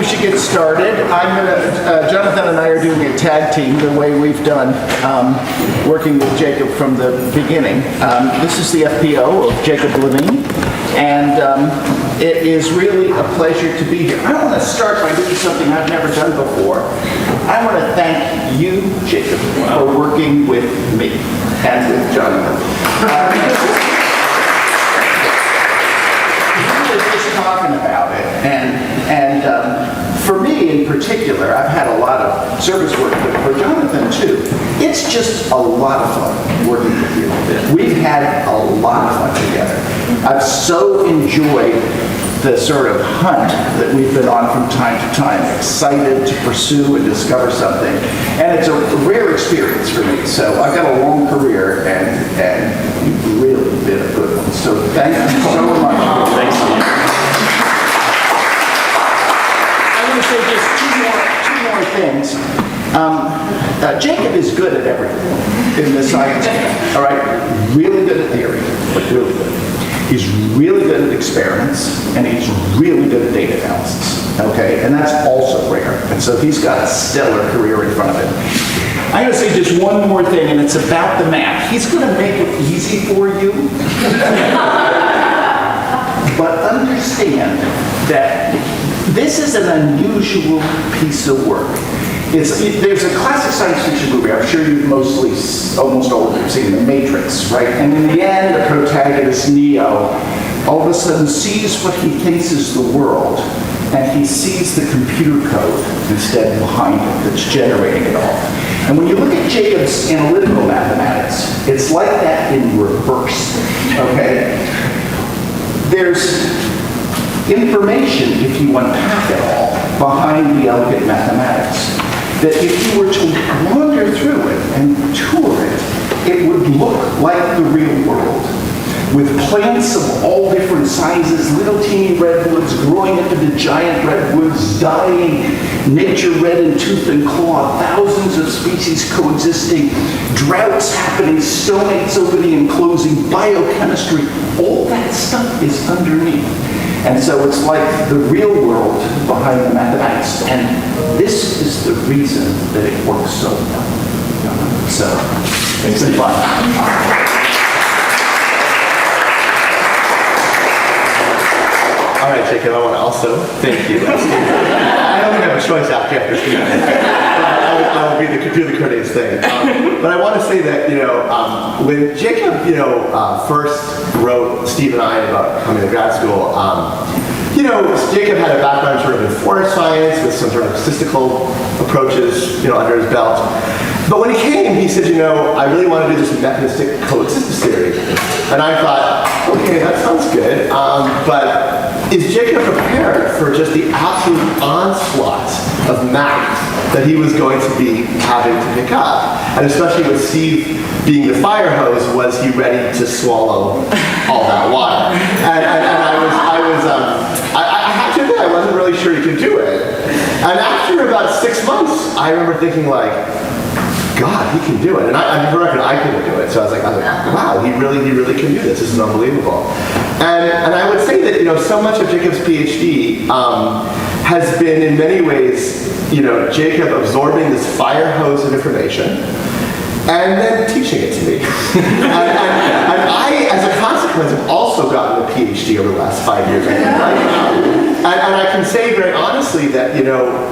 should get started. Jonathan and I are doing a tag team the way we've done, working with Jacob from the beginning. This is the FPO of Jacob Levine, and it is really a pleasure to be here. I want to start by doing something I've never done before. I want to thank you, Jacob, for working with me and with Jonathan. Just talking about it, and for me in particular, I've had a lot of service work, but for Jonathan too, it's just a lot of fun working with you. We've had a lot of fun together. I've so enjoyed the sort of hunt that we've been on from time to time, excited to pursue and discover something, and it's a rare experience for me. So I've got a long career, and you've really been a good one. So thank you so much. Thanks. I'm going to say just two more things. Jacob is good at everything in the science camp, all right? Really good at theory, but really good. He's really good at experiments, and he's really good at data analysis, okay? And that's also rare. And so he's got a stellar career in front of him. I'm going to say just one more thing, and it's about the math. He's going to make it easy for you. But understand that this is an unusual piece of work. There's a classic science fiction movie, I'm sure you've almost all of you have seen, The Matrix, right? And in the end, the protagonist, Neo, all of a sudden sees what he thinks is the world, and he sees the computer code instead behind it that's generating it all. And when you look at Jacob's analytical mathematics, it's like that in reverse, okay? There's information, if you unpack it all, behind the elegant mathematics, that if you were to wander through it and tour it, it would look like the real world, with plants of all different sizes, little teeny redwoods growing into the giant redwoods, dying, nature red in tooth and claw, thousands of species coexisting, droughts happening, stone ages opening and closing, biochemistry, all that stuff is underneath. And so it's like the real world behind the mathematics. And this is the reason that it works so well. So, it's been fun. All right, Jacob, I want to also thank you. I don't have a choice after this. I will do the courteous thing. But I want to say that, when Jacob, first wrote Steve and I about coming to grad school, Jacob had a background sort of in forest science with some sort of statistical approaches, under his belt. But when he came, he said, I really want to do this mechanistic coexistence theory. And I thought, okay, that sounds good, but is Jacob prepared for just the absolute onslaught of math that he was going to be having to pick up? And especially with Steve being the fire hose, was he ready to swallow all that water? And I have to admit, I wasn't really sure he could do it. And after about 6 months, I remember thinking like, God, he can do it. And I reckon I couldn't do it. So I was like, wow, he really can do this. This is unbelievable. And I would say that, so much of Jacob's PhD has been in many ways, Jacob absorbing this fire hose of information and then teaching it to me. and I, as a consequence, have also gotten a PhD over the last 5 years. And I can say very honestly that,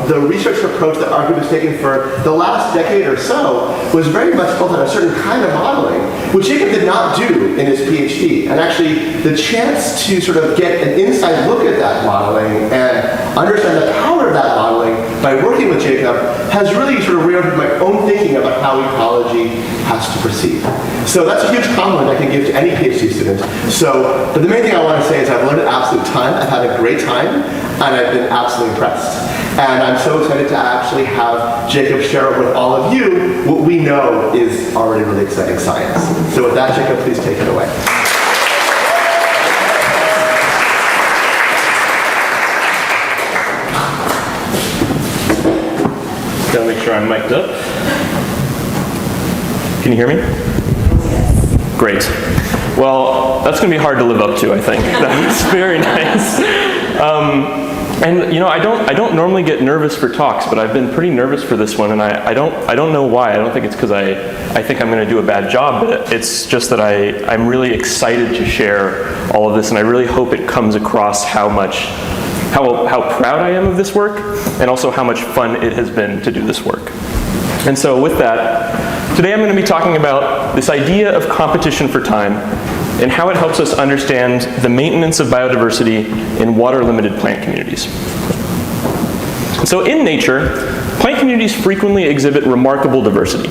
the research approach that our group has taken for the last decade or so was very much built on a certain kind of modeling, which Jacob did not do in his PhD. And actually, the chance to sort of get an inside look at that modeling and understand the power of that modeling by working with Jacob has really sort of reoriented my own thinking about how ecology has to proceed. So that's a huge compliment I can give to any PhD student. But the main thing I want to say is I've learned an absolute ton. I've had a great time, and I've been absolutely impressed. And I'm so excited to actually have Jacob share with all of you what we know is already really exciting science. So with that, Jacob, please take it away. Gotta make sure I'm mic'd up. Can you hear me? Great. Well, that's going to be hard to live up to, I think. That's very nice. And you know, I don't normally get nervous for talks, but I've been pretty nervous for this one, and I don't know why. I don't think it's because I think I'm going to do a bad job, but it's just that I'm really excited to share all of this, and I really hope it comes across how proud I am of this work, and also how much fun it has been to do this work. And so with that, today I'm going to be talking about this idea of competition for time and how it helps us understand the maintenance of biodiversity in water-limited plant communities. So in nature, plant communities frequently exhibit remarkable diversity,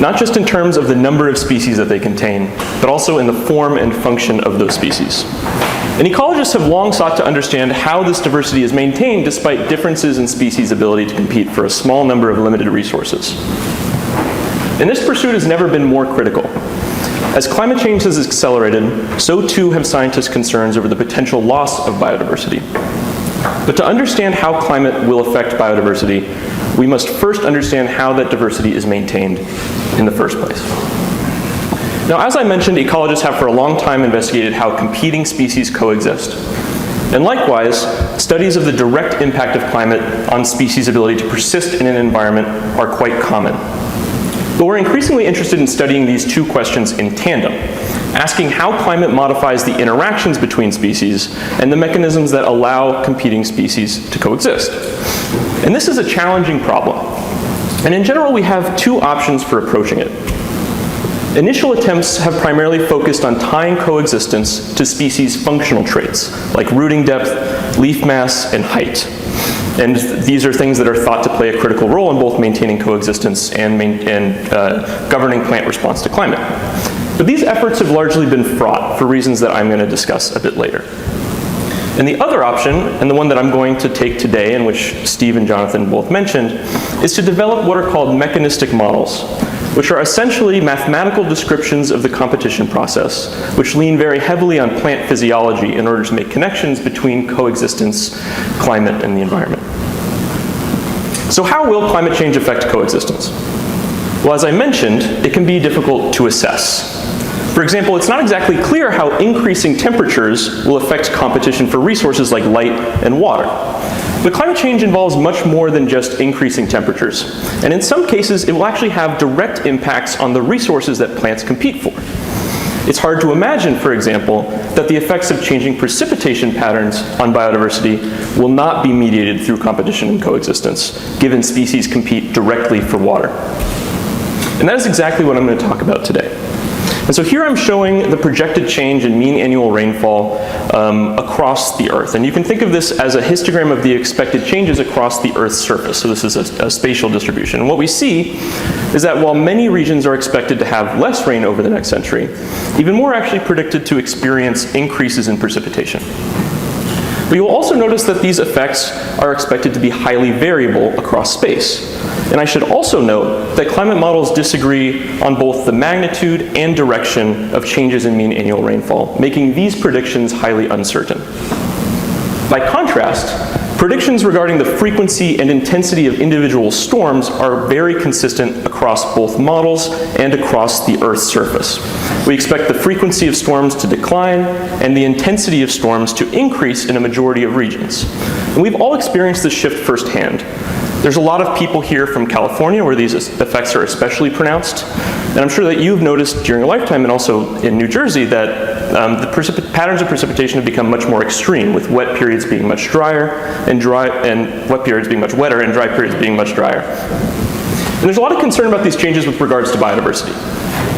not just in terms of the number of species that they contain, but also in the form and function of those species. And ecologists have long sought to understand how this diversity is maintained despite differences in species' ability to compete for a small number of limited resources. And this pursuit has never been more critical. As climate change has accelerated, so too have scientists' concerns over the potential loss of biodiversity. But to understand how climate will affect biodiversity, we must first understand how that diversity is maintained in the first place. Now, as I mentioned, ecologists have for a long time investigated how competing species coexist. And likewise, studies of the direct impact of climate on species' ability to persist in an environment are quite common. But we're increasingly interested in studying these two questions in tandem, asking how climate modifies the interactions between species and the mechanisms that allow competing species to coexist. And this is a challenging problem. And in general, we have two options for approaching it. Initial attempts have primarily focused on tying coexistence to species' functional traits, like rooting depth, leaf mass, and height. And these are things that are thought to play a critical role in both maintaining coexistence and governing plant response to climate. But these efforts have largely been fraught for reasons that I'm going to discuss a bit later. And the other option, and the one that I'm going to take today, and which Steve and Jonathan both mentioned, is to develop what are called mechanistic models, which are essentially mathematical descriptions of the competition process, which lean very heavily on plant physiology in order to make connections between coexistence, climate, and the environment. So how will climate change affect coexistence? Well, as I mentioned, it can be difficult to assess. For example, it's not exactly clear how increasing temperatures will affect competition for resources like light and water. But climate change involves much more than just increasing temperatures. And in some cases, it will actually have direct impacts on the resources that plants compete for. It's hard to imagine, for example, that the effects of changing precipitation patterns on biodiversity will not be mediated through competition and coexistence, given species compete directly for water. And that is exactly what I'm going to talk about today. And so here I'm showing the projected change in mean annual rainfall across the Earth. And you can think of this as a histogram of the expected changes across the Earth's surface. So this is a spatial distribution. And what we see is that while many regions are expected to have less rain over the next century, even more are actually predicted to experience increases in precipitation. But you will also notice that these effects are expected to be highly variable across space. And I should also note that climate models disagree on both the magnitude and direction of changes in mean annual rainfall, making these predictions highly uncertain. By contrast, predictions regarding the frequency and intensity of individual storms are very consistent across both models and across the Earth's surface. We expect the frequency of storms to decline and the intensity of storms to increase in a majority of regions. And we've all experienced this shift firsthand. There's a lot of people here from California where these effects are especially pronounced. And I'm sure that you've noticed during your lifetime, and also in New Jersey, that the patterns of precipitation have become much more extreme, with wet periods being much drier, and wet periods being much wetter, and dry periods being much drier. And there's a lot of concern about these changes with regards to biodiversity.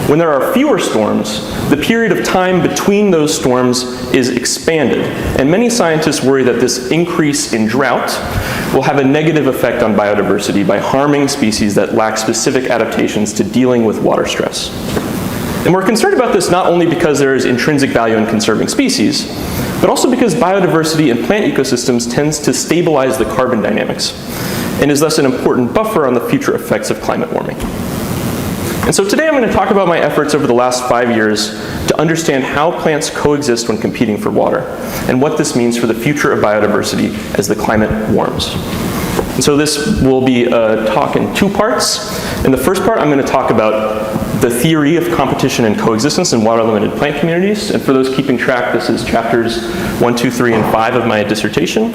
When there are fewer storms, the period of time between those storms is expanded, and many scientists worry that this increase in drought will have a negative effect on biodiversity by harming species that lack specific adaptations to dealing with water stress. And we're concerned about this not only because there is intrinsic value in conserving species, but also because biodiversity in plant ecosystems tends to stabilize the carbon dynamics, and is thus an important buffer on the future effects of climate warming. And so today I'm going to talk about my efforts over the last 5 years to understand how plants coexist when competing for water, and what this means for the future of biodiversity as the climate warms. And so this will be a talk in two parts. In the first part, I'm going to talk about the theory of competition and coexistence in water-limited plant communities. And for those keeping track, this is chapters 1, 2, 3, and 5 of my dissertation.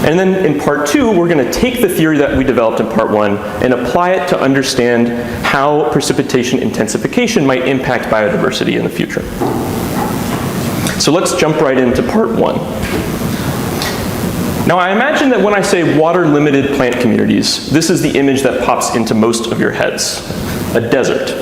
And then in part 2, we're going to take the theory that we developed in part 1 and apply it to understand how precipitation intensification might impact biodiversity in the future. So let's jump right into part 1. Now, I imagine that when I say water-limited plant communities, this is the image that pops into most of your heads, a desert.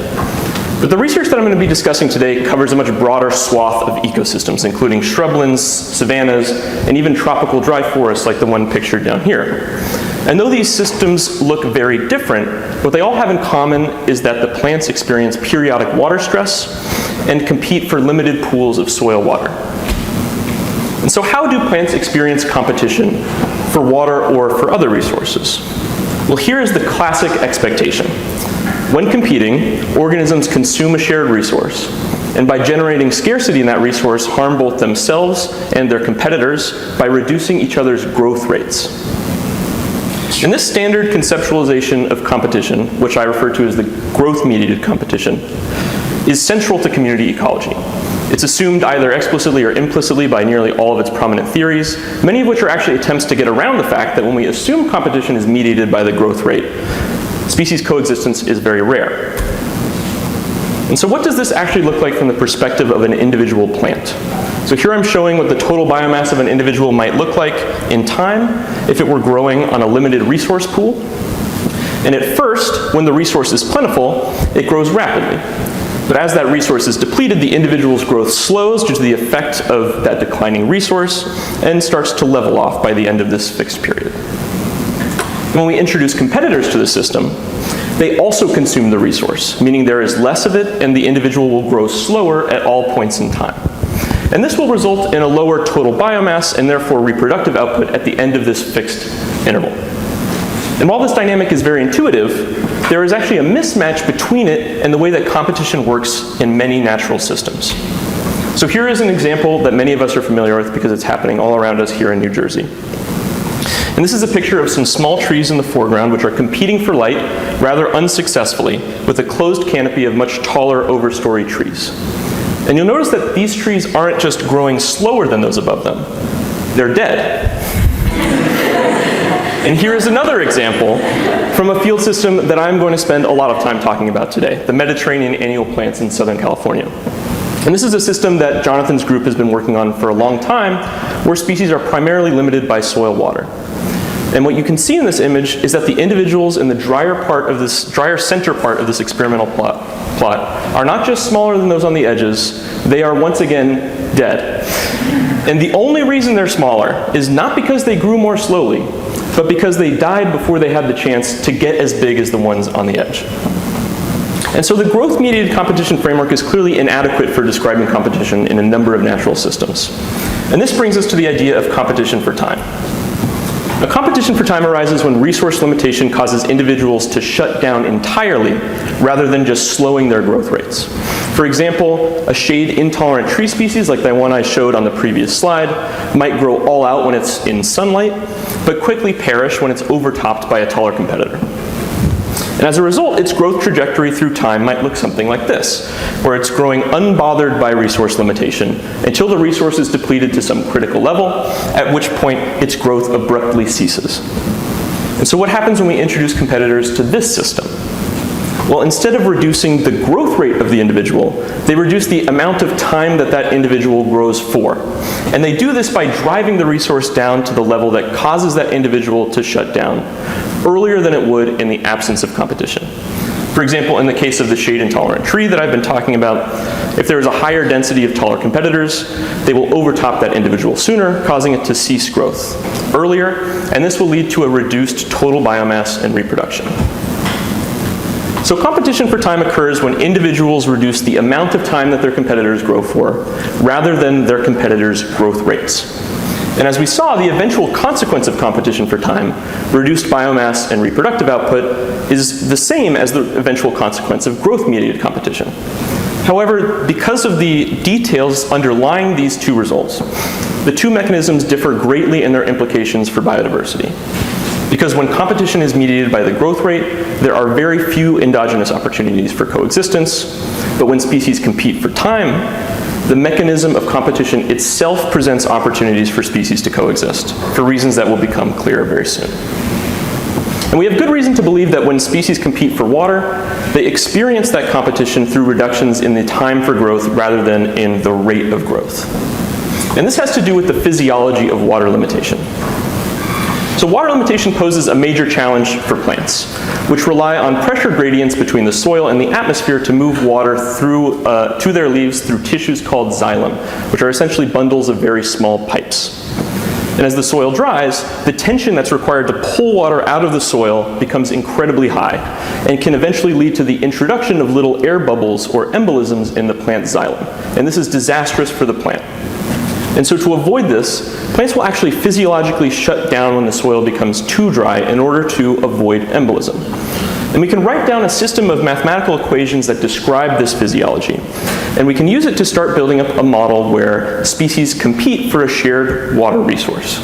But the research that I'm going to be discussing today covers a much broader swath of ecosystems, including shrublands, savannas, and even tropical dry forests like the one pictured down here. And though these systems look very different, what they all have in common is that the plants experience periodic water stress and compete for limited pools of soil water. And so how do plants experience competition for water or for other resources? Well, here is the classic expectation. When competing, organisms consume a shared resource, and by generating scarcity in that resource, harm both themselves and their competitors by reducing each other's growth rates. And this standard conceptualization of competition, which I refer to as the growth-mediated competition, is central to community ecology. It's assumed either explicitly or implicitly by nearly all of its prominent theories, many of which are actually attempts to get around the fact that when we assume competition is mediated by the growth rate, species coexistence is very rare. And so what does this actually look like from the perspective of an individual plant? So here I'm showing what the total biomass of an individual might look like in time if it were growing on a limited resource pool. And at first, when the resource is plentiful, it grows rapidly. But as that resource is depleted, the individual's growth slows due to the effect of that declining resource and starts to level off by the end of this fixed period. When we introduce competitors to the system, they also consume the resource, meaning there is less of it and the individual will grow slower at all points in time. And this will result in a lower total biomass and therefore reproductive output at the end of this fixed interval. And while this dynamic is very intuitive, there is actually a mismatch between it and the way that competition works in many natural systems. So here is an example that many of us are familiar with because it's happening all around us here in New Jersey. And this is a picture of some small trees in the foreground which are competing for light rather unsuccessfully with a closed canopy of much taller overstory trees. And you'll notice that these trees aren't just growing slower than those above them, they're dead. And here is another example from a field system that I'm going to spend a lot of time talking about today, the Mediterranean annual plants in Southern California. And this is a system that Jonathan's group has been working on for a long time, where species are primarily limited by soil water. And what you can see in this image is that the individuals in the drier center part of this experimental plot are not just smaller than those on the edges, they are once again dead. And the only reason they're smaller is not because they grew more slowly, but because they died before they had the chance to get as big as the ones on the edge. And so the growth-mediated competition framework is clearly inadequate for describing competition in a number of natural systems. And this brings us to the idea of competition for time. A competition for time arises when resource limitation causes individuals to shut down entirely rather than just slowing their growth rates. For example, a shade-intolerant tree species like the one I showed on the previous slide might grow all out when it's in sunlight, but quickly perish when it's overtopped by a taller competitor. And as a result, its growth trajectory through time might look something like this, where it's growing unbothered by resource limitation until the resource is depleted to some critical level, at which point its growth abruptly ceases. And so what happens when we introduce competitors to this system? Well, instead of reducing the growth rate of the individual, they reduce the amount of time that that individual grows for. And they do this by driving the resource down to the level that causes that individual to shut down earlier than it would in the absence of competition. For example, in the case of the shade-intolerant tree that I've been talking about, if there is a higher density of taller competitors, they will overtop that individual sooner, causing it to cease growth earlier, and this will lead to a reduced total biomass and reproduction. So competition for time occurs when individuals reduce the amount of time that their competitors grow for, rather than their competitors' growth rates. And as we saw, the eventual consequence of competition for time, reduced biomass and reproductive output, is the same as the eventual consequence of growth-mediated competition. However, because of the details underlying these two results, the two mechanisms differ greatly in their implications for biodiversity. Because when competition is mediated by the growth rate, there are very few endogenous opportunities for coexistence, but when species compete for time, the mechanism of competition itself presents opportunities for species to coexist, for reasons that will become clear very soon. And we have good reason to believe that when species compete for water, they experience that competition through reductions in the time for growth rather than in the rate of growth. And this has to do with the physiology of water limitation. So water limitation poses a major challenge for plants, which rely on pressure gradients between the soil and the atmosphere to move water through, to their leaves through tissues called xylem, which are essentially bundles of very small pipes. And as the soil dries, the tension that's required to pull water out of the soil becomes incredibly high and can eventually lead to the introduction of little air bubbles or embolisms in the plant xylem. And this is disastrous for the plant. And so to avoid this, plants will actually physiologically shut down when the soil becomes too dry in order to avoid embolism. And we can write down a system of mathematical equations that describe this physiology. And we can use it to start building up a model where species compete for a shared water resource.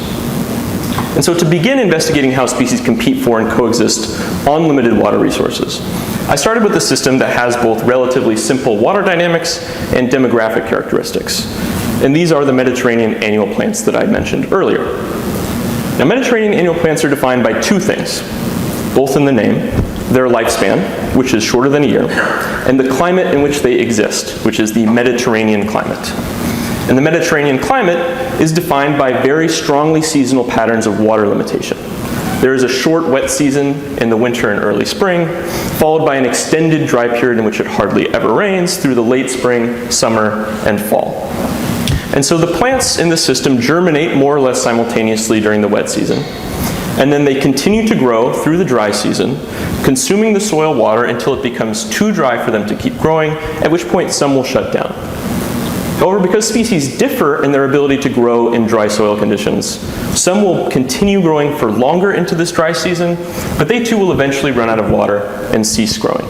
And so to begin investigating how species compete for and coexist on limited water resources, I started with a system that has both relatively simple water dynamics and demographic characteristics. And these are the Mediterranean annual plants that I mentioned earlier. Now, Mediterranean annual plants are defined by two things, both in the name: their lifespan, which is shorter than a year, and the climate in which they exist, which is the Mediterranean climate. And the Mediterranean climate is defined by very strongly seasonal patterns of water limitation. There is a short wet season in the winter and early spring, followed by an extended dry period in which it hardly ever rains through the late spring, summer, and fall. And so the plants in the system germinate more or less simultaneously during the wet season, and then they continue to grow through the dry season, consuming the soil water until it becomes too dry for them to keep growing, at which point some will shut down. However, because species differ in their ability to grow in dry soil conditions, some will continue growing for longer into this dry season, but they too will eventually run out of water and cease growing.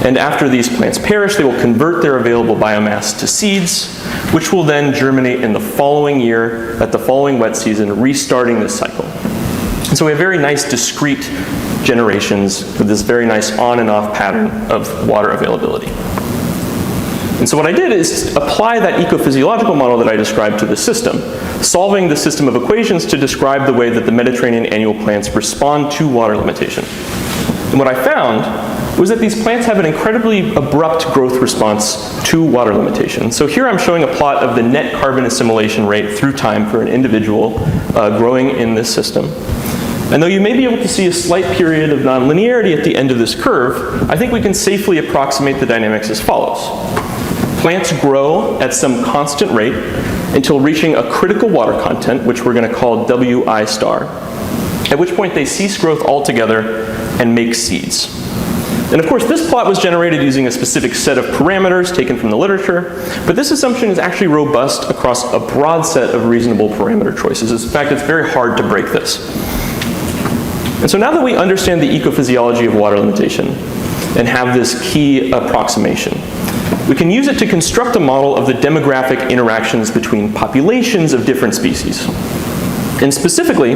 And after these plants perish, they will convert their available biomass to seeds, which will then germinate in the following year at the following wet season, restarting this cycle. And so we have very nice discrete generations with this very nice on and off pattern of water availability. And so what I did is apply that ecophysiological model that I described to the system, solving the system of equations to describe the way that the Mediterranean annual plants respond to water limitation. And what I found was that these plants have an incredibly abrupt growth response to water limitation. So here I'm showing a plot of the net carbon assimilation rate through time for an individual growing in this system. And though you may be able to see a slight period of nonlinearity at the end of this curve, I think we can safely approximate the dynamics as follows. Plants grow at some constant rate until reaching a critical water content, which we're going to call Wi star, at which point they cease growth altogether and make seeds. And of course, this plot was generated using a specific set of parameters taken from the literature, but this assumption is actually robust across a broad set of reasonable parameter choices. In fact, it's very hard to break this. And so now that we understand the ecophysiology of water limitation and have this key approximation, we can use it to construct a model of the demographic interactions between populations of different species. And specifically,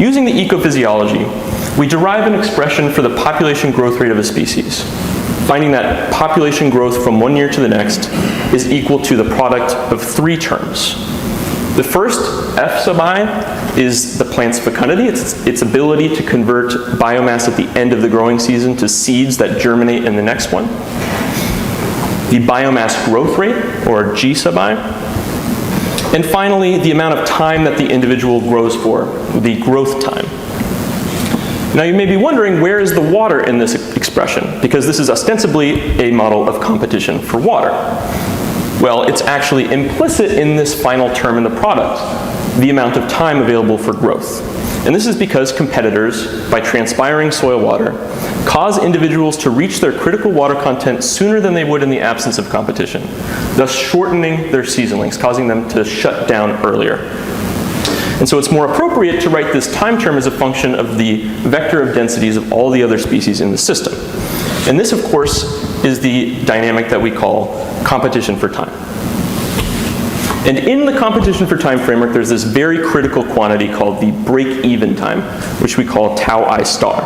using the ecophysiology, we derive an expression for the population growth rate of a species, finding that population growth from one year to the next is equal to the product of three terms. The first, F sub I, is the plant's fecundity, its ability to convert biomass at the end of the growing season to seeds that germinate in the next one. The biomass growth rate, or G sub I. And finally, the amount of time that the individual grows for, the growth time. Now you may be wondering, where is the water in this expression? Because this is ostensibly a model of competition for water. Well, it's actually implicit in this final term in the product, the amount of time available for growth. And this is because competitors, by transpiring soil water, cause individuals to reach their critical water content sooner than they would in the absence of competition, thus shortening their season lengths, causing them to shut down earlier. And so it's more appropriate to write this time term as a function of the vector of densities of all the other species in the system. And this, of course, is the dynamic that we call competition for time. And in the competition for time framework, there's this very critical quantity called the break-even time, which we call tau I star.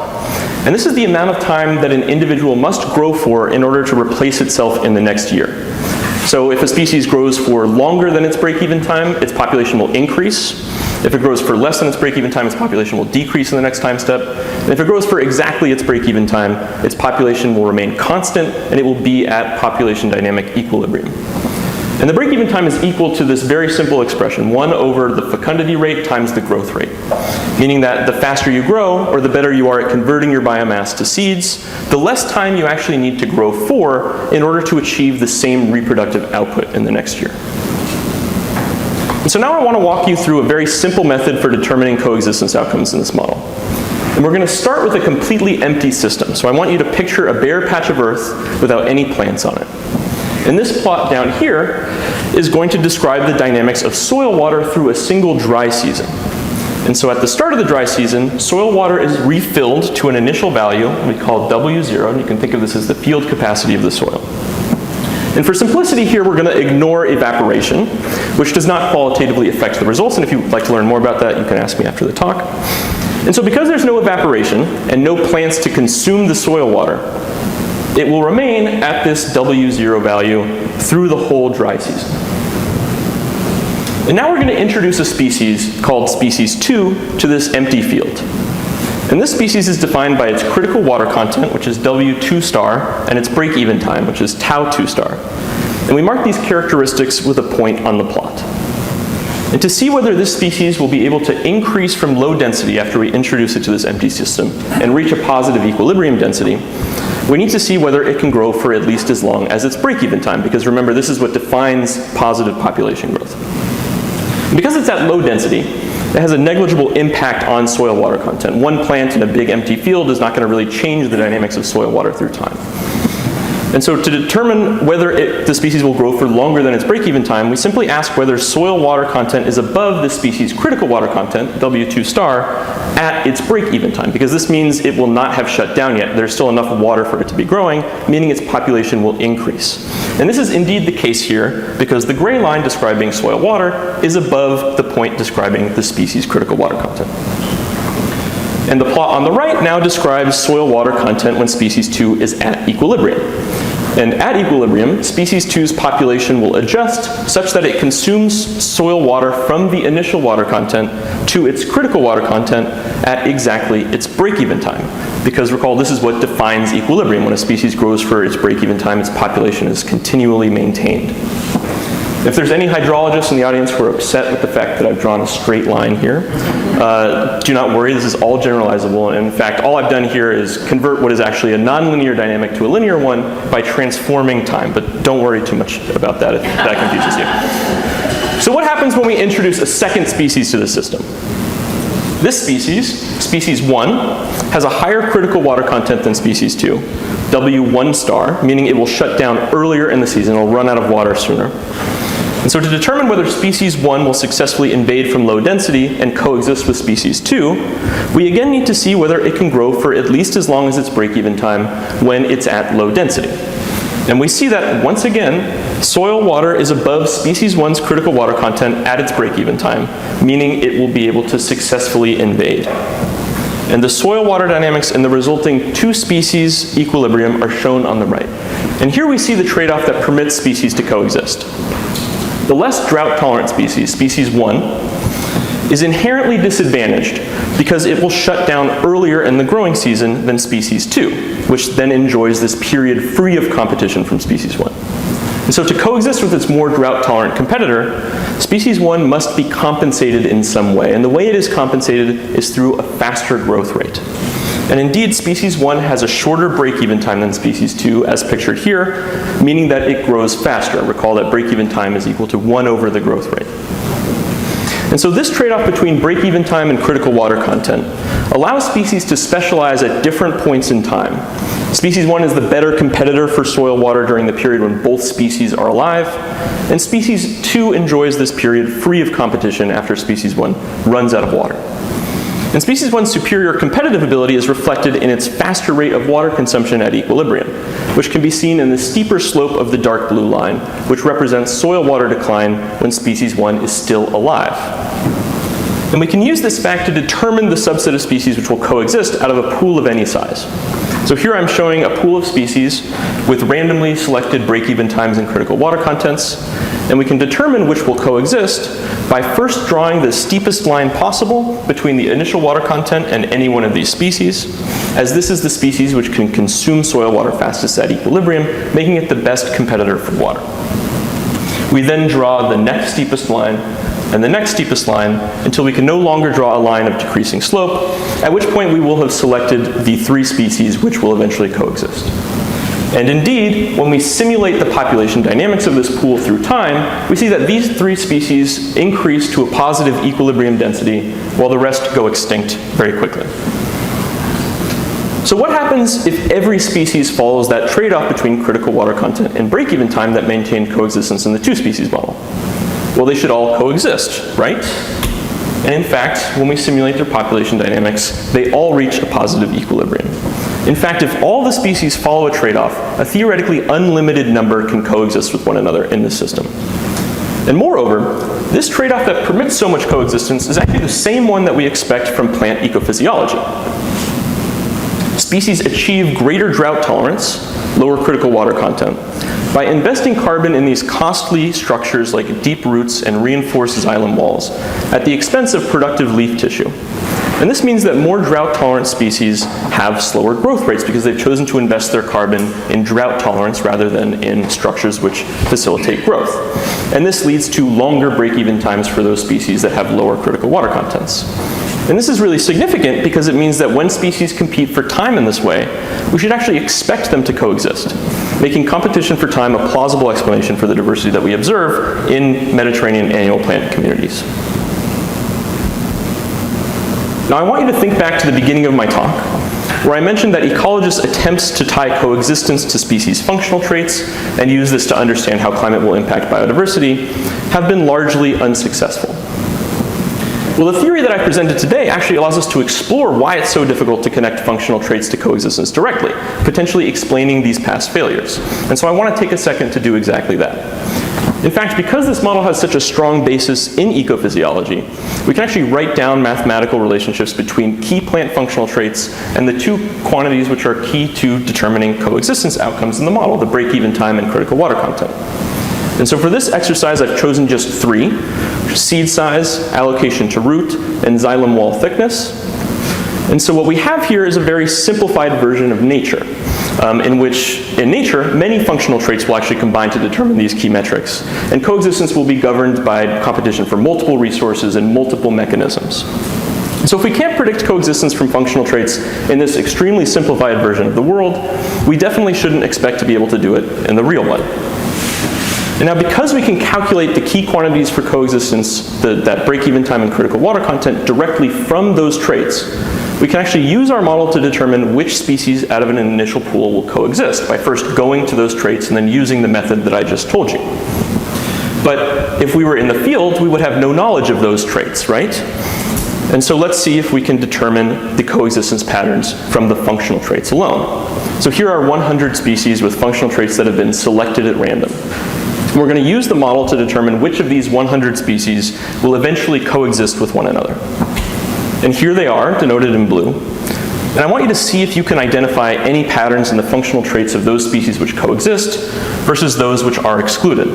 And this is the amount of time that an individual must grow for in order to replace itself in the next year. So if a species grows for longer than its break-even time, its population will increase. If it grows for less than its break-even time, its population will decrease in the next time step. And if it grows for exactly its break-even time, its population will remain constant, and it will be at population dynamic equilibrium. And the break-even time is equal to this very simple expression, 1 over the fecundity rate times the growth rate. Meaning that the faster you grow, or the better you are at converting your biomass to seeds, the less time you actually need to grow for in order to achieve the same reproductive output in the next year. And so now I want to walk you through a very simple method for determining coexistence outcomes in this model. And we're going to start with a completely empty system. So I want you to picture a bare patch of earth without any plants on it. And this plot down here is going to describe the dynamics of soil water through a single dry season. And so at the start of the dry season, soil water is refilled to an initial value we call W0, and you can think of this as the field capacity of the soil. And for simplicity here, we're going to ignore evaporation, which does not qualitatively affect the results. And if you'd like to learn more about that, you can ask me after the talk. And so because there's no evaporation and no plants to consume the soil water, it will remain at this W0 value through the whole dry season. And now we're going to introduce a species called species 2 to this empty field. And this species is defined by its critical water content, which is W2 star, and its break-even time, which is tau 2 star. And we mark these characteristics with a point on the plot. And to see whether this species will be able to increase from low density after we introduce it to this empty system and reach a positive equilibrium density, we need to see whether it can grow for at least as long as its break-even time, because remember, this is what defines positive population growth. And because it's at low density, it has a negligible impact on soil water content. One plant in a big empty field is not going to really change the dynamics of soil water through time. And so to determine whether the species will grow for longer than its break-even time, we simply ask whether soil water content is above the species' critical water content, W2 star, at its break-even time, because this means it will not have shut down yet. There's still enough water for it to be growing, meaning its population will increase. And this is indeed the case here, because the gray line describing soil water is above the point describing the species' critical water content. And the plot on the right now describes soil water content when species 2 is at equilibrium. And at equilibrium, species 2's population will adjust such that it consumes soil water from the initial water content to its critical water content at exactly its break-even time. Because recall, this is what defines equilibrium. When a species grows for its break-even time, its population is continually maintained. If there's any hydrologists in the audience who are upset with the fact that I've drawn a straight line here, do not worry, this is all generalizable. And in fact, all I've done here is convert what is actually a nonlinear dynamic to a linear one by transforming time. But don't worry too much about that if that confuses you. So what happens when we introduce a second species to the system? This species, species 1, has a higher critical water content than species 2, W1 star, meaning it will shut down earlier in the season, it will run out of water sooner. And so to determine whether species 1 will successfully invade from low density and coexist with species 2, we again need to see whether it can grow for at least as long as its break-even time when it's at low density. And we see that, once again, soil water is above species 1's critical water content at its break-even time, meaning it will be able to successfully invade. And the soil water dynamics and the resulting two-species equilibrium are shown on the right. And here we see the trade-off that permits species to coexist. The less drought-tolerant species, species 1, is inherently disadvantaged because it will shut down earlier in the growing season than species 2, which then enjoys this period free of competition from species 1. And so to coexist with its more drought-tolerant competitor, species 1 must be compensated in some way. And the way it is compensated is through a faster growth rate. And indeed, species 1 has a shorter break-even time than species 2, as pictured here, meaning that it grows faster. Recall that break-even time is equal to 1 over the growth rate. And so this trade-off between break-even time and critical water content allows species to specialize at different points in time. Species 1 is the better competitor for soil water during the period when both species are alive, and species 2 enjoys this period free of competition after species 1 runs out of water. And species 1's superior competitive ability is reflected in its faster rate of water consumption at equilibrium, which can be seen in the steeper slope of the dark blue line, which represents soil water decline when species 1 is still alive. And we can use this fact to determine the subset of species which will coexist out of a pool of any size. So here I'm showing a pool of species with randomly selected break-even times and critical water contents, and we can determine which will coexist by first drawing the steepest line possible between the initial water content and any one of these species, as this is the species which can consume soil water fastest at equilibrium, making it the best competitor for water. We then draw the next steepest line and the next steepest line until we can no longer draw a line of decreasing slope, at which point we will have selected the 3 species which will eventually coexist. And indeed, when we simulate the population dynamics of this pool through time, we see that these 3 species increase to a positive equilibrium density while the rest go extinct very quickly. So what happens if every species follows that trade-off between critical water content and break-even time that maintained coexistence in the 2-species model? Well, they should all coexist, right? And in fact, when we simulate their population dynamics, they all reach a positive equilibrium. In fact, if all the species follow a trade-off, a theoretically unlimited number can coexist with one another in this system. And moreover, this trade-off that permits so much coexistence is actually the same one that we expect from plant ecophysiology. Species achieve greater drought tolerance, lower critical water content, by investing carbon in these costly structures like deep roots and reinforced xylem walls at the expense of productive leaf tissue. And this means that more drought-tolerant species have slower growth rates because they've chosen to invest their carbon in drought tolerance rather than in structures which facilitate growth. And this leads to longer break-even times for those species that have lower critical water contents. And this is really significant because it means that when species compete for time in this way, we should actually expect them to coexist, making competition for time a plausible explanation for the diversity that we observe in Mediterranean annual plant communities. Now I want you to think back to the beginning of my talk, where I mentioned that ecologists' attempts to tie coexistence to species functional traits and use this to understand how climate will impact biodiversity have been largely unsuccessful. Well, the theory that I presented today actually allows us to explore why it's so difficult to connect functional traits to coexistence directly, potentially explaining these past failures. And so I want to take a second to do exactly that. In fact, because this model has such a strong basis in ecophysiology, we can actually write down mathematical relationships between key plant functional traits and the 2 quantities which are key to determining coexistence outcomes in the model, the break-even time and critical water content. And so for this exercise, I've chosen just 3, seed size, allocation to root, and xylem wall thickness. And so what we have here is a very simplified version of nature, in which, in nature, many functional traits will actually combine to determine these key metrics. And coexistence will be governed by competition for multiple resources and multiple mechanisms. So if we can't predict coexistence from functional traits in this extremely simplified version of the world, we definitely shouldn't expect to be able to do it in the real one. And now because we can calculate the key quantities for coexistence, that break-even time and critical water content directly from those traits, we can actually use our model to determine which species out of an initial pool will coexist by first going to those traits and then using the method that I just told you. But if we were in the field, we would have no knowledge of those traits, right? And so let's see if we can determine the coexistence patterns from the functional traits alone. So here are 100 species with functional traits that have been selected at random. We're going to use the model to determine which of these 100 species will eventually coexist with one another. And here they are, denoted in blue. And I want you to see if you can identify any patterns in the functional traits of those species which coexist versus those which are excluded.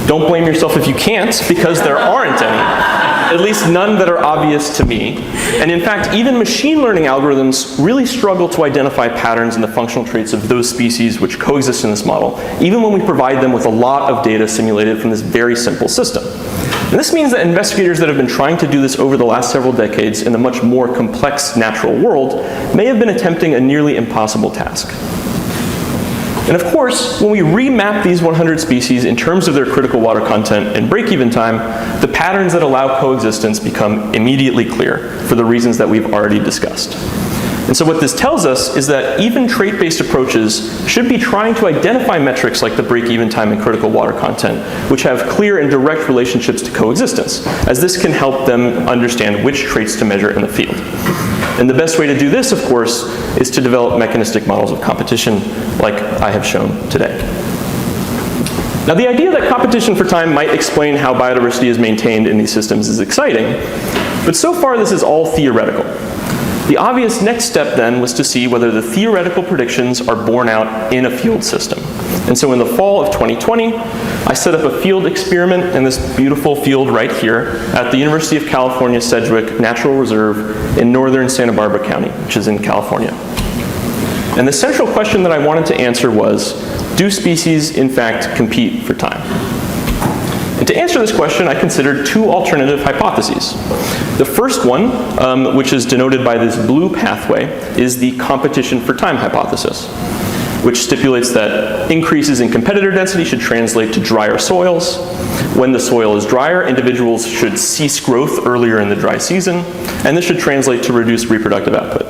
Don't blame yourself if you can't, because there aren't any. At least none that are obvious to me. And in fact, even machine learning algorithms really struggle to identify patterns in the functional traits of those species which coexist in this model, even when we provide them with a lot of data simulated from this very simple system. And this means that investigators that have been trying to do this over the last several decades in the much more complex natural world may have been attempting a nearly impossible task. And of course, when we remap these 100 species in terms of their critical water content and break-even time, the patterns that allow coexistence become immediately clear for the reasons that we've already discussed. And so what this tells us is that even trait-based approaches should be trying to identify metrics like the break-even time and critical water content, which have clear and direct relationships to coexistence, as this can help them understand which traits to measure in the field. And the best way to do this, of course, is to develop mechanistic models of competition like I have shown today. Now, the idea that competition for time might explain how biodiversity is maintained in these systems is exciting, but so far this is all theoretical. The obvious next step then was to see whether the theoretical predictions are borne out in a field system. And so in the fall of 2020, I set up a field experiment in this beautiful field right here at the University of California Sedgwick Natural Reserve in northern Santa Barbara County, which is in California. And the central question that I wanted to answer was, do species in fact compete for time? And to answer this question, I considered two alternative hypotheses. The first one, which is denoted by this blue pathway, is the competition for time hypothesis, which stipulates that increases in competitor density should translate to drier soils. When the soil is drier, individuals should cease growth earlier in the dry season, and this should translate to reduced reproductive output.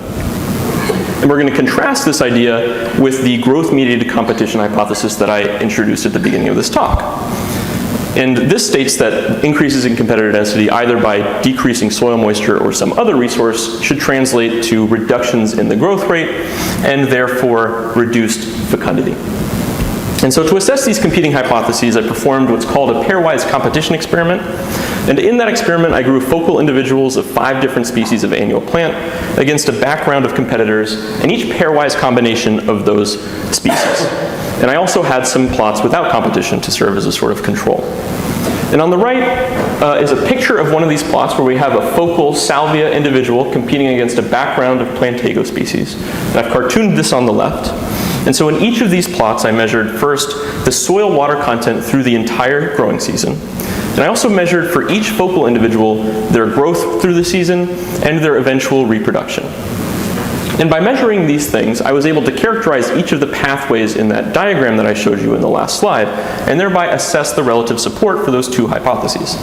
And we're going to contrast this idea with the growth-mediated competition hypothesis that I introduced at the beginning of this talk. And this states that increases in competitor density, either by decreasing soil moisture or some other resource, should translate to reductions in the growth rate and therefore reduced fecundity. And so to assess these competing hypotheses, I performed what's called a pairwise competition experiment. And in that experiment, I grew focal individuals of 5 different species of annual plant against a background of competitors, and each pairwise combination of those species. And I also had some plots without competition to serve as a sort of control. And on the right is a picture of one of these plots where we have a focal salvia individual competing against a background of Plantago species. And I've cartooned this on the left. And so in each of these plots, I measured first the soil water content through the entire growing season. And I also measured for each focal individual their growth through the season and their eventual reproduction. And by measuring these things, I was able to characterize each of the pathways in that diagram that I showed you in the last slide, and thereby assess the relative support for those two hypotheses.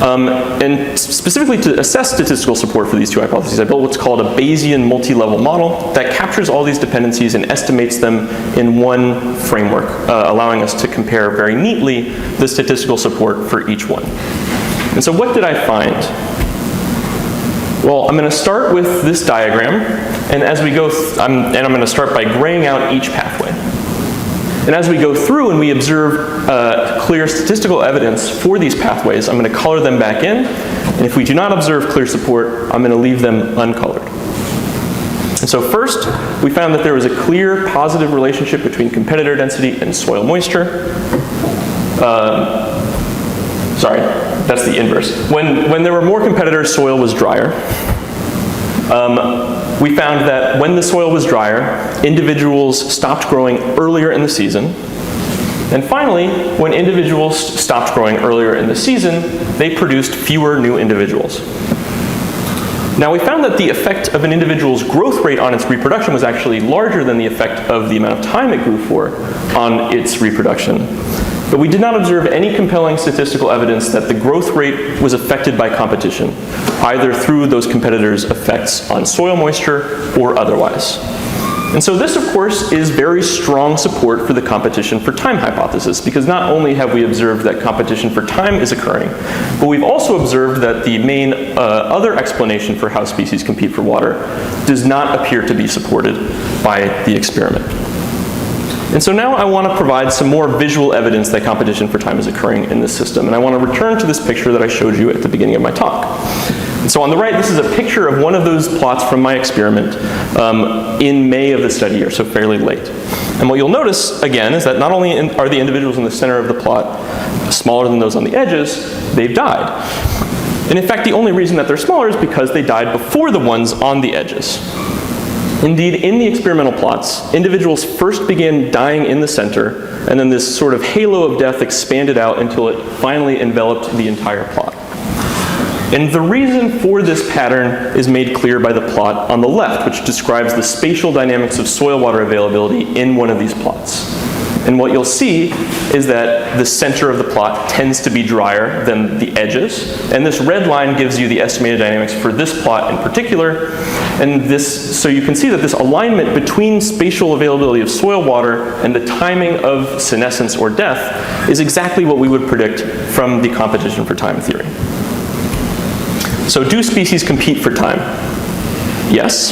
And specifically to assess statistical support for these two hypotheses, I built what's called a Bayesian multi-level model that captures all these dependencies and estimates them in one framework, allowing us to compare very neatly the statistical support for each one. And so what did I find? Well, I'm going to start with this diagram, and as we go, I'm going to start by graying out each pathway. And as we go through and we observe clear statistical evidence for these pathways, I'm going to color them back in, and if we do not observe clear support, I'm going to leave them uncolored. And so first, we found that there was a clear positive relationship between competitor density and soil moisture. Sorry, that's the inverse. When there were more competitors, soil was drier. We found that when the soil was drier, individuals stopped growing earlier in the season. And finally, when individuals stopped growing earlier in the season, they produced fewer new individuals. Now, we found that the effect of an individual's growth rate on its reproduction was actually larger than the effect of the amount of time it grew for on its reproduction. But we did not observe any compelling statistical evidence that the growth rate was affected by competition, either through those competitors' effects on soil moisture or otherwise. And so this, of course, is very strong support for the competition for time hypothesis, because not only have we observed that competition for time is occurring, but we've also observed that the main other explanation for how species compete for water does not appear to be supported by the experiment. And so now I want to provide some more visual evidence that competition for time is occurring in this system. And I want to return to this picture that I showed you at the beginning of my talk. And so on the right, this is a picture of one of those plots from my experiment in May of the study year, so fairly late. And what you'll notice, again, is that not only are the individuals in the center of the plot smaller than those on the edges, they've died. And in fact, the only reason that they're smaller is because they died before the ones on the edges. Indeed, in the experimental plots, individuals first began dying in the center, and then this sort of halo of death expanded out until it finally enveloped the entire plot. And the reason for this pattern is made clear by the plot on the left, which describes the spatial dynamics of soil water availability in one of these plots. And what you'll see is that the center of the plot tends to be drier than the edges. And this red line gives you the estimated dynamics for this plot in particular. And so you can see that this alignment between spatial availability of soil water and the timing of senescence or death is exactly what we would predict from the competition for time theory. So do species compete for time? Yes.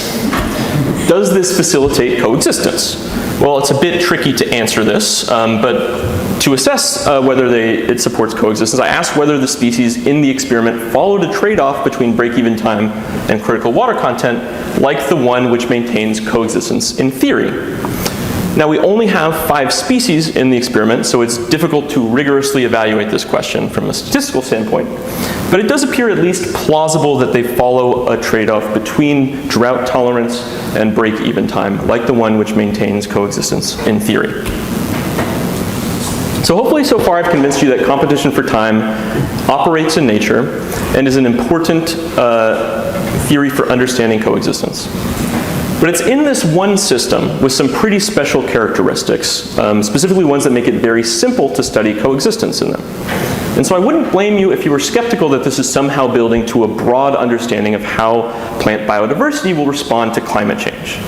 Does this facilitate coexistence? Well, it's a bit tricky to answer this, but to assess whether it supports coexistence, I asked whether the species in the experiment followed a trade-off between break-even time and critical water content, like the one which maintains coexistence in theory. Now, we only have 5 species in the experiment, so it's difficult to rigorously evaluate this question from a statistical standpoint. But it does appear at least plausible that they follow a trade-off between drought tolerance and break-even time, like the one which maintains coexistence in theory. So hopefully so far I've convinced you that competition for time operates in nature and is an important theory for understanding coexistence. But it's in this one system with some pretty special characteristics, specifically ones that make it very simple to study coexistence in them. And so I wouldn't blame you if you were skeptical that this is somehow building to a broad understanding of how plant biodiversity will respond to climate change.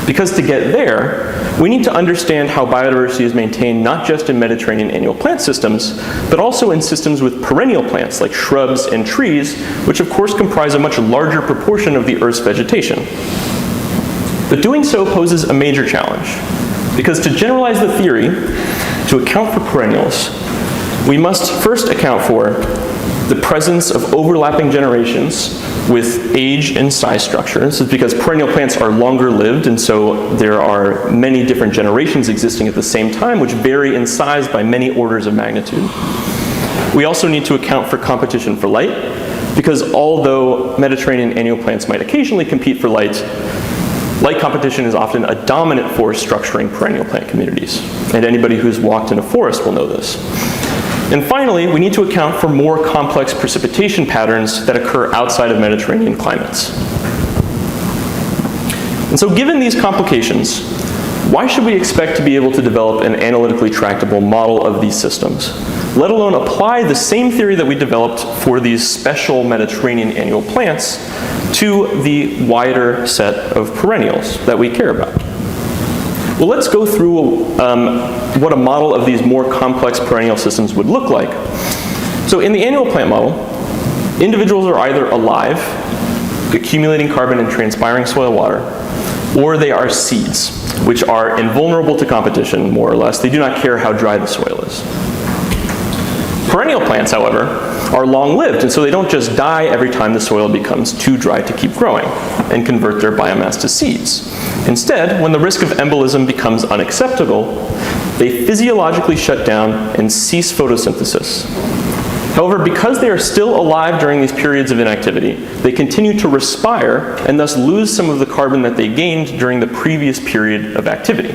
Because to get there, we need to understand how biodiversity is maintained not just in Mediterranean annual plant systems, but also in systems with perennial plants like shrubs and trees, which of course comprise a much larger proportion of the Earth's vegetation. But doing so poses a major challenge, because to generalize the theory to account for perennials, we must first account for the presence of overlapping generations with age and size structure. This is because perennial plants are longer lived, and so there are many different generations existing at the same time, which vary in size by many orders of magnitude. We also need to account for competition for light, because although Mediterranean annual plants might occasionally compete for light competition is often a dominant force structuring perennial plant communities. And anybody who's walked in a forest will know this. And finally, we need to account for more complex precipitation patterns that occur outside of Mediterranean climates. And so given these complications, why should we expect to be able to develop an analytically tractable model of these systems, let alone apply the same theory that we developed for these special Mediterranean annual plants to the wider set of perennials that we care about? Well, let's go through what a model of these more complex perennial systems would look like. So in the annual plant model, individuals are either alive, accumulating carbon and transpiring soil water, or they are seeds, which are invulnerable to competition, more or less. They do not care how dry the soil is. Perennial plants, however, are long-lived, and so they don't just die every time the soil becomes too dry to keep growing and convert their biomass to seeds. Instead, when the risk of embolism becomes unacceptable, they physiologically shut down and cease photosynthesis. However, because they are still alive during these periods of inactivity, they continue to respire and thus lose some of the carbon that they gained during the previous period of activity.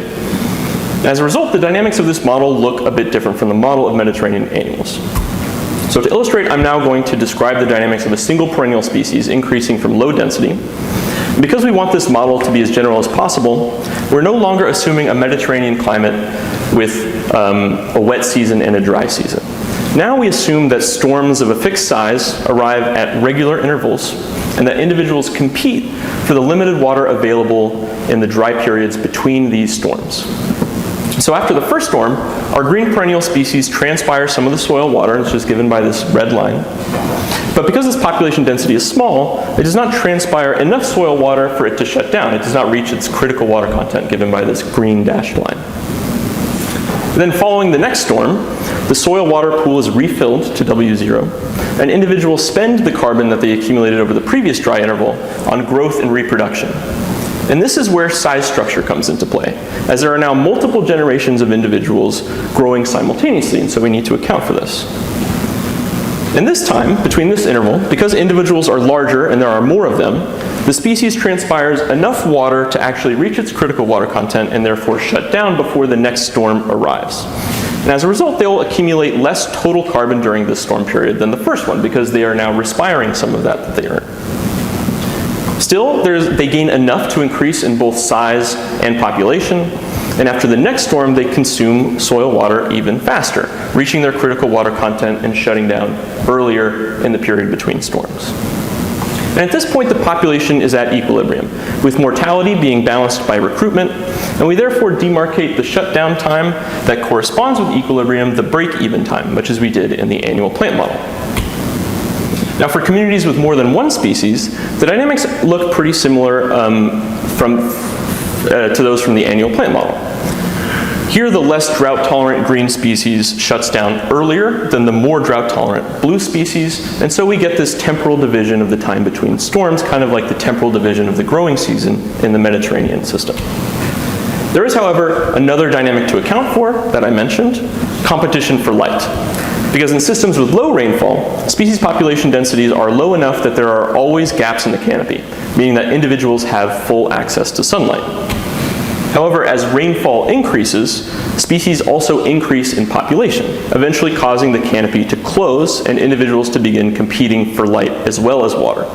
As a result, the dynamics of this model look a bit different from the model of Mediterranean annuals. So to illustrate, I'm now going to describe the dynamics of a single perennial species increasing from low density. Because we want this model to be as general as possible, we're no longer assuming a Mediterranean climate with a wet season and a dry season. Now we assume that storms of a fixed size arrive at regular intervals and that individuals compete for the limited water available in the dry periods between these storms. So after the first storm, our green perennial species transpire some of the soil water, which is given by this red line. But because this population density is small, it does not transpire enough soil water for it to shut down. It does not reach its critical water content, given by this green dashed line. Then following the next storm, the soil water pool is refilled to W0, and individuals spend the carbon that they accumulated over the previous dry interval on growth and reproduction. And this is where size structure comes into play, as there are now multiple generations of individuals growing simultaneously, and so we need to account for this. In this time, between this interval, because individuals are larger and there are more of them, the species transpires enough water to actually reach its critical water content and therefore shut down before the next storm arrives. And as a result, they will accumulate less total carbon during this storm period than the first one, because they are now respiring some of that they earned. Still, they gain enough to increase in both size and population, and after the next storm, they consume soil water even faster, reaching their critical water content and shutting down earlier in the period between storms. And at this point, the population is at equilibrium, with mortality being balanced by recruitment, and we therefore demarcate the shutdown time that corresponds with equilibrium, the break-even time, much as we did in the annual plant model. Now, for communities with more than one species, the dynamics look pretty similar to those from the annual plant model. Here, the less drought-tolerant green species shuts down earlier than the more drought-tolerant blue species, and so we get this temporal division of the time between storms, kind of like the temporal division of the growing season in the Mediterranean system. There is, however, another dynamic to account for that I mentioned, competition for light. Because in systems with low rainfall, species population densities are low enough that there are always gaps in the canopy, meaning that individuals have full access to sunlight. However, as rainfall increases, species also increase in population, eventually causing the canopy to close and individuals to begin competing for light as well as water.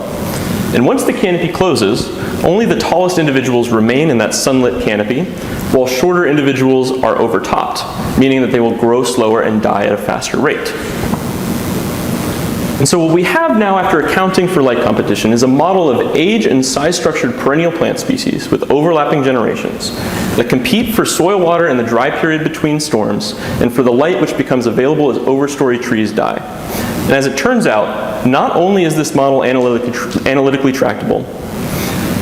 And once the canopy closes, only the tallest individuals remain in that sunlit canopy, while shorter individuals are overtopped, meaning that they will grow slower and die at a faster rate. And so what we have now, after accounting for light competition, is a model of age and size-structured perennial plant species with overlapping generations that compete for soil water in the dry period between storms and for the light which becomes available as overstory trees die. And as it turns out, not only is this model analytically tractable,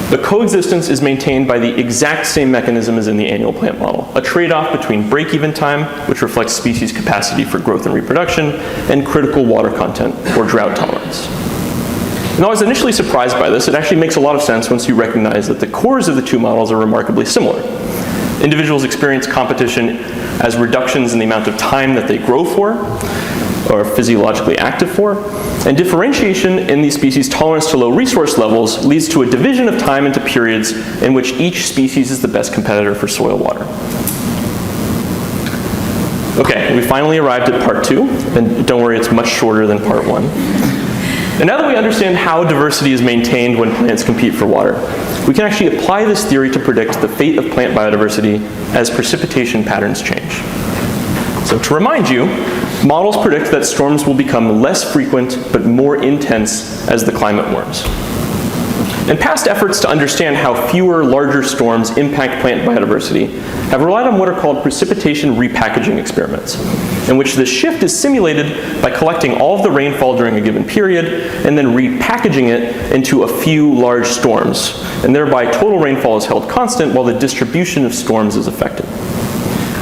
the coexistence is maintained by the exact same mechanism as in the annual plant model, a trade-off between break-even time, which reflects species capacity for growth and reproduction, and critical water content, or drought tolerance. And though I was initially surprised by this, it actually makes a lot of sense once you recognize that the cores of the two models are remarkably similar. Individuals experience competition as reductions in the amount of time that they grow for, or physiologically active for, and differentiation in these species' tolerance to low resource levels leads to a division of time into periods in which each species is the best competitor for soil water. Okay, we finally arrived at part 2, and don't worry, it's much shorter than part 1. And now that we understand how diversity is maintained when plants compete for water, we can actually apply this theory to predict the fate of plant biodiversity as precipitation patterns change. So to remind you, models predict that storms will become less frequent but more intense as the climate warms. And past efforts to understand how fewer, larger storms impact plant biodiversity have relied on what are called precipitation repackaging experiments, in which the shift is simulated by collecting all of the rainfall during a given period and then repackaging it into a few large storms, and thereby total rainfall is held constant while the distribution of storms is affected.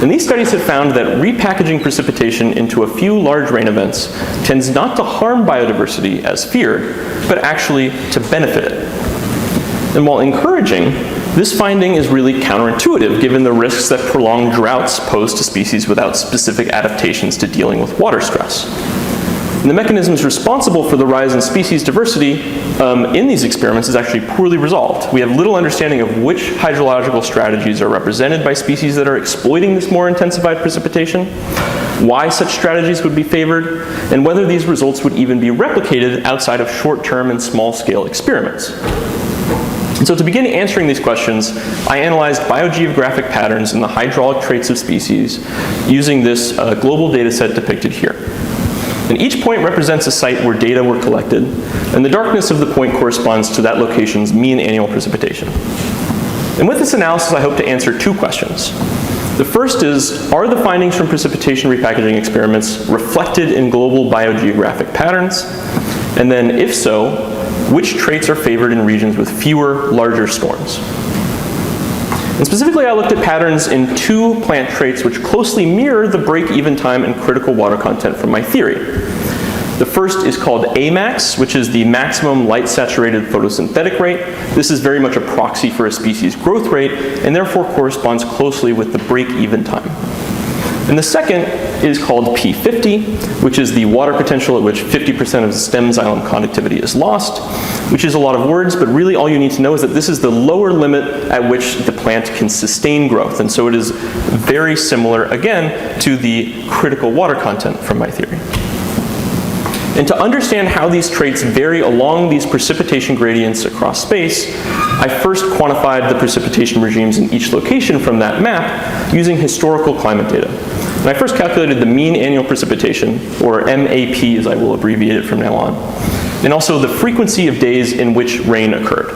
And these studies have found that repackaging precipitation into a few large rain events tends not to harm biodiversity as feared, but actually to benefit it. And while encouraging, this finding is really counterintuitive given the risks that prolonged droughts pose to species without specific adaptations to dealing with water stress. And the mechanisms responsible for the rise in species diversity in these experiments is actually poorly resolved. We have little understanding of which hydrological strategies are represented by species that are exploiting this more intensified precipitation, why such strategies would be favored, and whether these results would even be replicated outside of short-term and small-scale experiments. And so to begin answering these questions, I analyzed biogeographic patterns in the hydraulic traits of species using this global data set depicted here. And each point represents a site where data were collected, and the darkness of the point corresponds to that location's mean annual precipitation. And with this analysis, I hope to answer 2 questions. The first is, are the findings from precipitation repackaging experiments reflected in global biogeographic patterns? And then, if so, which traits are favored in regions with fewer, larger storms? And specifically, I looked at patterns in 2 plant traits which closely mirror the break-even time and critical water content from my theory. The first is called Amax, which is the maximum light-saturated photosynthetic rate. This is very much a proxy for a species' growth rate, and therefore corresponds closely with the break-even time. And the second is called P50, which is the water potential at which 50% of the stem xylem conductivity is lost, which is a lot of words, but really all you need to know is that this is the lower limit at which the plant can sustain growth. And so it is very similar, again, to the critical water content from my theory. And to understand how these traits vary along these precipitation gradients across space, I first quantified the precipitation regimes in each location from that map using historical climate data. And I first calculated the mean annual precipitation, or MAP as I will abbreviate it from now on, and also the frequency of days in which rain occurred.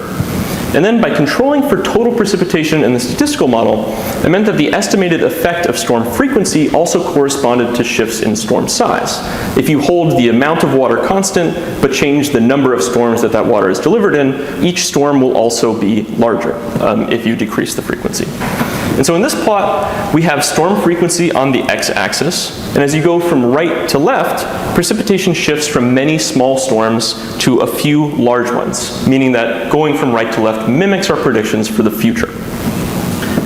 And then by controlling for total precipitation in the statistical model, it meant that the estimated effect of storm frequency also corresponded to shifts in storm size. If you hold the amount of water constant, but change the number of storms that water is delivered in, each storm will also be larger if you decrease the frequency. And so in this plot, we have storm frequency on the x-axis, and as you go from right to left, precipitation shifts from many small storms to a few large ones, meaning that going from right to left mimics our predictions for the future.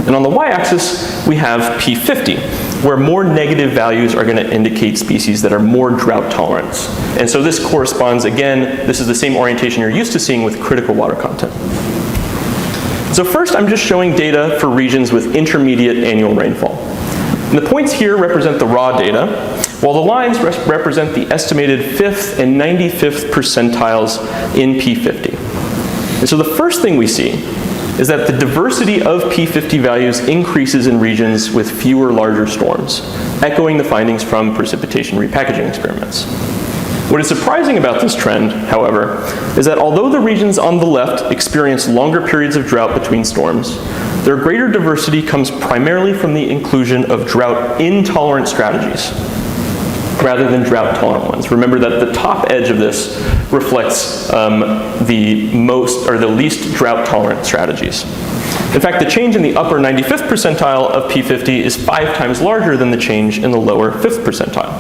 And on the y-axis, we have P50, where more negative values are going to indicate species that are more drought tolerant. And so this corresponds, again, this is the same orientation you're used to seeing with critical water content. So first, I'm just showing data for regions with intermediate annual rainfall. And the points here represent the raw data, while the lines represent the estimated 5th and 95th percentiles in P50. And so the first thing we see is that the diversity of P50 values increases in regions with fewer larger storms, echoing the findings from precipitation repackaging experiments. What is surprising about this trend, however, is that although the regions on the left experience longer periods of drought between storms, their greater diversity comes primarily from the inclusion of drought-intolerant strategies, rather than drought-tolerant ones. Remember that the top edge of this reflects the least drought-tolerant strategies. In fact, the change in the upper 95th percentile of P50 is 5 times larger than the change in the lower 5th percentile.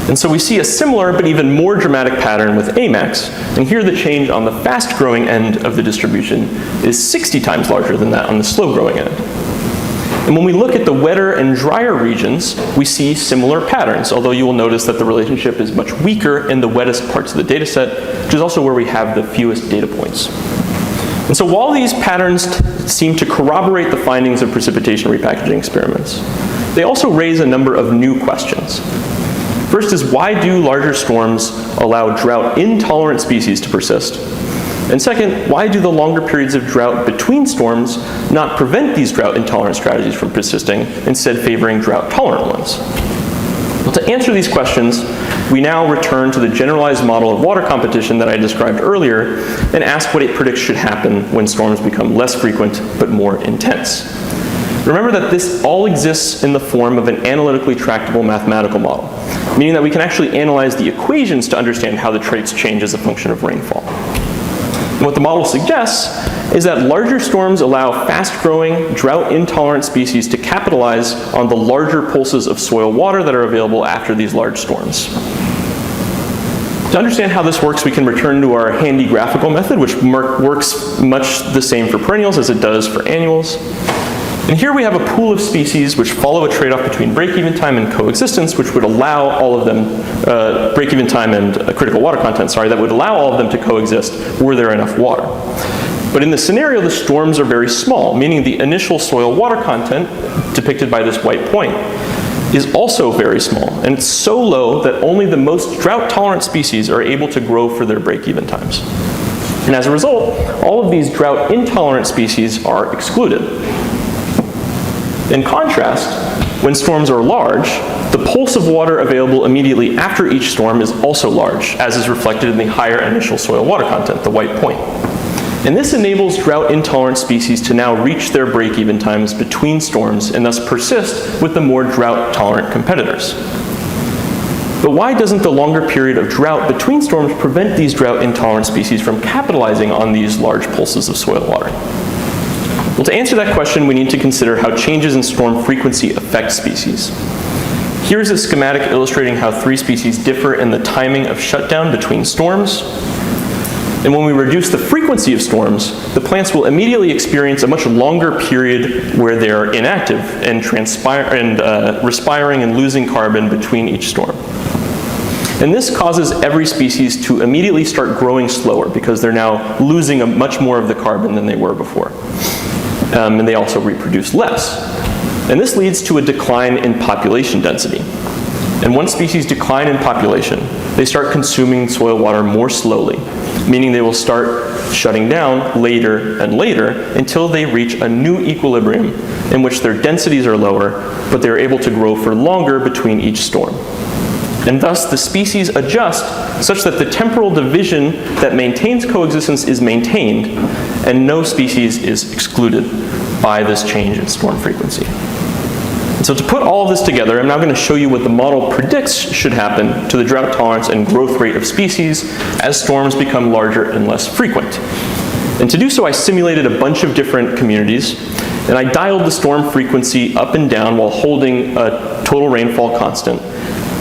And so we see a similar but even more dramatic pattern with AMAX, and here the change on the fast-growing end of the distribution is 60 times larger than that on the slow-growing end. And when we look at the wetter and drier regions, we see similar patterns, although you will notice that the relationship is much weaker in the wettest parts of the data set, which is also where we have the fewest data points. And so while these patterns seem to corroborate the findings of precipitation repackaging experiments, they also raise a number of new questions. First is, why do larger storms allow drought-intolerant species to persist? And second, why do the longer periods of drought between storms not prevent these drought-intolerant strategies from persisting, instead favoring drought-tolerant ones? Well, to answer these questions, we now return to the generalized model of water competition that I described earlier and ask what it predicts should happen when storms become less frequent but more intense. Remember that this all exists in the form of an analytically tractable mathematical model, meaning that we can actually analyze the equations to understand how the traits change as a function of rainfall. And what the model suggests is that larger storms allow fast-growing, drought-intolerant species to capitalize on the larger pulses of soil water that are available after these large storms. To understand how this works, we can return to our handy graphical method, which works much the same for perennials as it does for annuals. And here we have a pool of species which follow a trade-off between break-even time and coexistence, which would allow all of them, break-even time and critical water content, that would allow all of them to coexist were there enough water. But in this scenario, the storms are very small, meaning the initial soil water content, depicted by this white point, is also very small. And it's so low that only the most drought-tolerant species are able to grow for their break-even times. And as a result, all of these drought-intolerant species are excluded. In contrast, when storms are large, the pulse of water available immediately after each storm is also large, as is reflected in the higher initial soil water content, the white point. And this enables drought-intolerant species to now reach their break-even times between storms and thus persist with the more drought-tolerant competitors. But why doesn't the longer period of drought between storms prevent these drought-intolerant species from capitalizing on these large pulses of soil water? Well, to answer that question, we need to consider how changes in storm frequency affect species. Here's a schematic illustrating how 3 species differ in the timing of shutdown between storms. And when we reduce the frequency of storms, the plants will immediately experience a much longer period where they're inactive and respiring and losing carbon between each storm. And this causes every species to immediately start growing slower because they're now losing much more of the carbon than they were before. And they also reproduce less. And this leads to a decline in population density. And once species decline in population, they start consuming soil water more slowly, meaning they will start shutting down later and later until they reach a new equilibrium in which their densities are lower, but they are able to grow for longer between each storm. And thus, the species adjust such that the temporal division that maintains coexistence is maintained, and no species is excluded by this change in storm frequency. And so to put all of this together, I'm now going to show you what the model predicts should happen to the drought tolerance and growth rate of species as storms become larger and less frequent. And to do so, I simulated a bunch of different communities, and I dialed the storm frequency up and down while holding a total rainfall constant.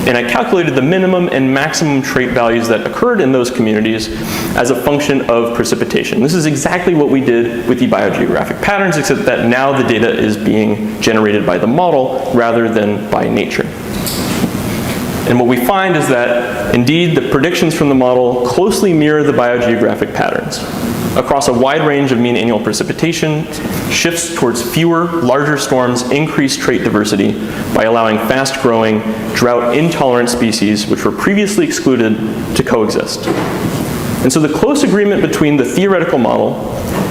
And I calculated the minimum and maximum trait values that occurred in those communities as a function of precipitation. This is exactly what we did with the biogeographic patterns, except that now the data is being generated by the model rather than by nature. And what we find is that, indeed, the predictions from the model closely mirror the biogeographic patterns. Across a wide range of mean annual precipitation, shifts towards fewer, larger storms increase trait diversity by allowing fast-growing, drought-intolerant species, which were previously excluded, to coexist. And so the close agreement between the theoretical model,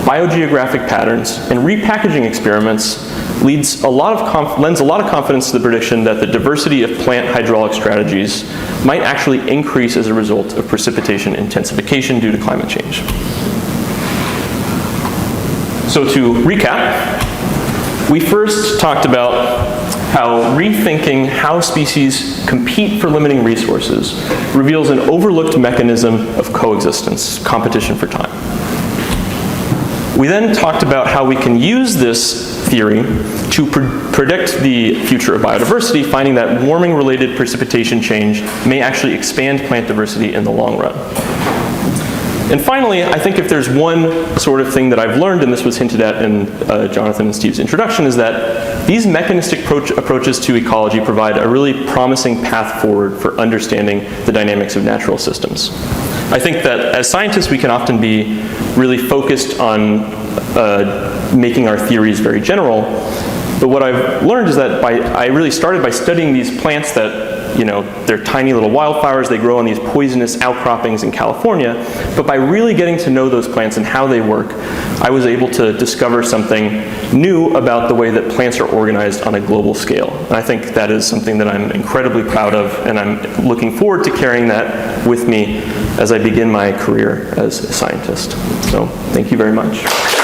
biogeographic patterns, and repackaging experiments lends a lot of confidence to the prediction that the diversity of plant hydraulic strategies might actually increase as a result of precipitation intensification due to climate change. So to recap, we first talked about how rethinking how species compete for limiting resources reveals an overlooked mechanism of coexistence, competition for time. We then talked about how we can use this theory to predict the future of biodiversity, finding that warming-related precipitation change may actually expand plant diversity in the long run. And finally, I think if there's one sort of thing that I've learned, and this was hinted at in Jonathan and Steve's introduction, is that these mechanistic approaches to ecology provide a really promising path forward for understanding the dynamics of natural systems. I think that as scientists, we can often be really focused on making our theories very general, but what I've learned is that I really started by studying these plants that, they're tiny little wildflowers, they grow on these poisonous outcroppings in California, but by really getting to know those plants and how they work, I was able to discover something new about the way that plants are organized on a global scale. And I think that is something that I'm incredibly proud of, and I'm looking forward to carrying that with me as I begin my career as a scientist. So, thank you very much.